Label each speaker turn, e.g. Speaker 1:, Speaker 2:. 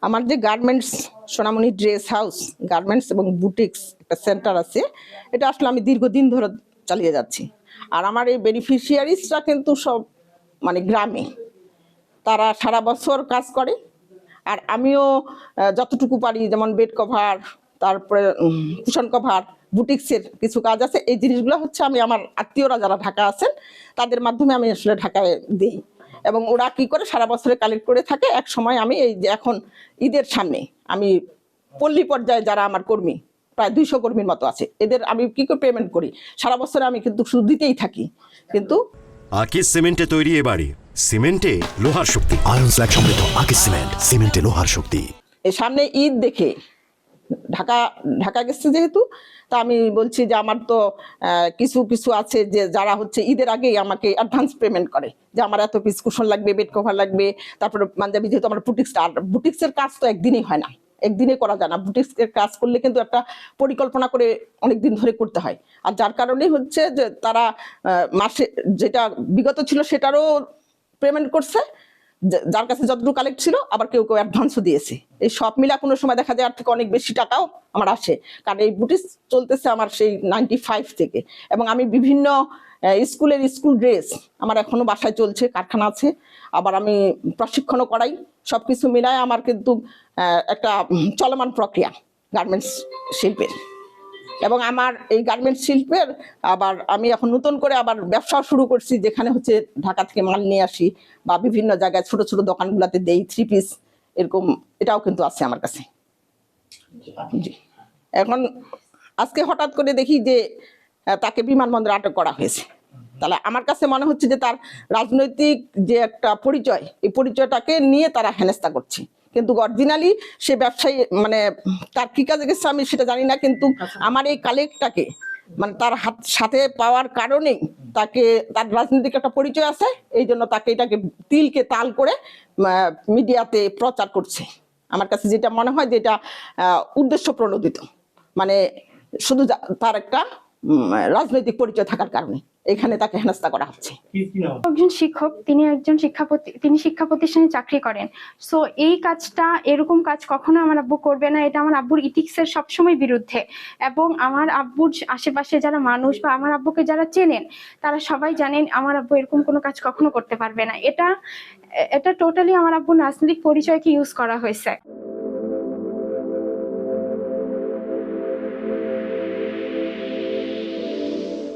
Speaker 1: আমার যে গার্মেন্টস সোনামণি dress house garments এবং বুটিক্স একটা সেন্টার আছে, এটা আসলে আমি দীর্ঘদিন ধরে চালিয়ে যাচ্ছি। আর আমার এই বেনিফিশিয়ারিসরা কিন্তু সব মানে গ্রামে, তারা সারা বছর কাজ করে। আর আমিও যতটুকু পারি, যেমন বেড কভার, তারপরে কুশন কভার, বুটিক্সের কিছু কাজ আছে, এই জিনিসগুলো হচ্ছে আমি আমার আত্মীয়রা যারা ঢাকা আছেন তাদের মাধ্যমে আমি আসলে ঢাকায় দিই। এবং ওরা কি করে সারা বছরে কালেক্ট করে থাকে। এক সময় আমি এই যে এখন ঈদের সামনে আমি পল্লী পর্যায়ে যারা আমার কর্মী, প্রায় 200 কর্মীর মতো আছে, এদের আমি কি করে পেমেন্ট করি, সারা বছরে আমি কিন্তু শুধু দিতেই থাকি। কিন্তু
Speaker 2: আকিস সিমেন্টে তৈরি এ বাড়ি, সিমেন্টে লোহার শক্তি।
Speaker 3: আয়রন স্ল্যাগ সমৃদ্ধ আকিস সিমেন্ট, সিমেন্টে লোহার শক্তি।
Speaker 1: এই সামনে ঈদ দেখে ঢাকা গেছে যেহেতু, তা আমি বলছি যে আমার তো কিছু কিছু আছে যে যারা হচ্ছে ঈদের আগেই আমাকে অ্যাডভান্স পেমেন্ট করে, যে আমার এত পিস কুশন লাগবে, বেড কভার লাগবে, তারপরে পাঞ্জাবি, যেহেতু আমার বুটিক্সটা, আর বুটিক্সের কাজ তো একদিনই হয় না, একদিনে করা যায় না। বুটিক্সের কাজ করলে কিন্তু একটা পরিকল্পনা করে অনেক দিন ধরে করতে হয়। আর যার কারণেই হচ্ছে যে তারা মাসে যেটা বিগত ছিল সেটারও পেমেন্ট করছে, যার কাছে যতটুকু কালেক্ট ছিল, আবার কেউ কেউ অ্যাডভান্সও দিয়েছে। এই সব মিলা কোনো সময় দেখা যায় আর থেকে অনেক বেশি টাকাও আমার আসে, কারণ এই বুটিক্স চলতেছে আমার সেই 95 থেকে। এবং আমি বিভিন্ন স্কুল ড্রেস আমার এখনো বাসায় চলছে, কারখানা আছে, আবার আমি প্রশিক্ষণও করাই। সবকিছু মিলায় আমার কিন্তু একটা চলমান প্রক্রিয়া গার্মেন্টস শিল্পের। এবং আমার এই গার্মেন্টস শিল্পের আবার আমি এখন নতুন করে আবার ব্যবসা শুরু করছি, যেখানে হচ্ছে ঢাকা থেকে মাল নিয়ে আসি বা বিভিন্ন জায়গায় ছোট ছোট দোকানগুলোতে দেই, 3 পিস এরকম, এটাও কিন্তু আছে আমার কাছে। জি, এখন আজকে হঠাৎ করে দেখি যে তাকে বিমানবন্দরে আটক করা হয়েছে। তাহলে আমার কাছে মনে হচ্ছে যে তার রাজনৈতিক যে একটা পরিচয়, এই পরিচয়টাকে নিয়ে তারা হেনস্থা করছে। কিন্তু অরিজিনালি সে ব্যবসায়ী, মানে তার কি কাজে গেছে আমি সেটা জানি না, কিন্তু আমার এই কালেক্টটাকে মানে তার সাথে পাওয়ার কারণেই তাকে, তার রাজনৈতিক একটা পরিচয় আছে, এই জন্য তাকে এটাকে তিলকে তাল করে মিডিয়াতে প্রচার করছে। আমার কাছে যেটা মনে হয় যে এটা উদ্দেশ্য প্রণোদিত, মানে শুধু তার একটা রাজনৈতিক পরিচয় থাকার কারণে এখানে তাকে হেনস্থা করা হচ্ছে।
Speaker 4: একজন শিক্ষক, তিনি শিক্ষা প্রতিষ্ঠানে চাকরি করেন। সো এই কাজটা, এরকম কাজ কখনো আমার আব্বু করবে না। এটা আমার আব্বুর ইথিক্সের সবসময় বিরুদ্ধে। এবং আমার আব্বুর আশেপাশে যারা মানুষ বা আমার আব্বুকে যারা চেনেন, তারা সবাই জানেন আমার আব্বু এরকম কোনো কাজ কখনো করতে পারবে না। এটা টোটালি আমার আব্বুর রাজনৈতিক পরিচয়কে ইউজ করা হয়েছে।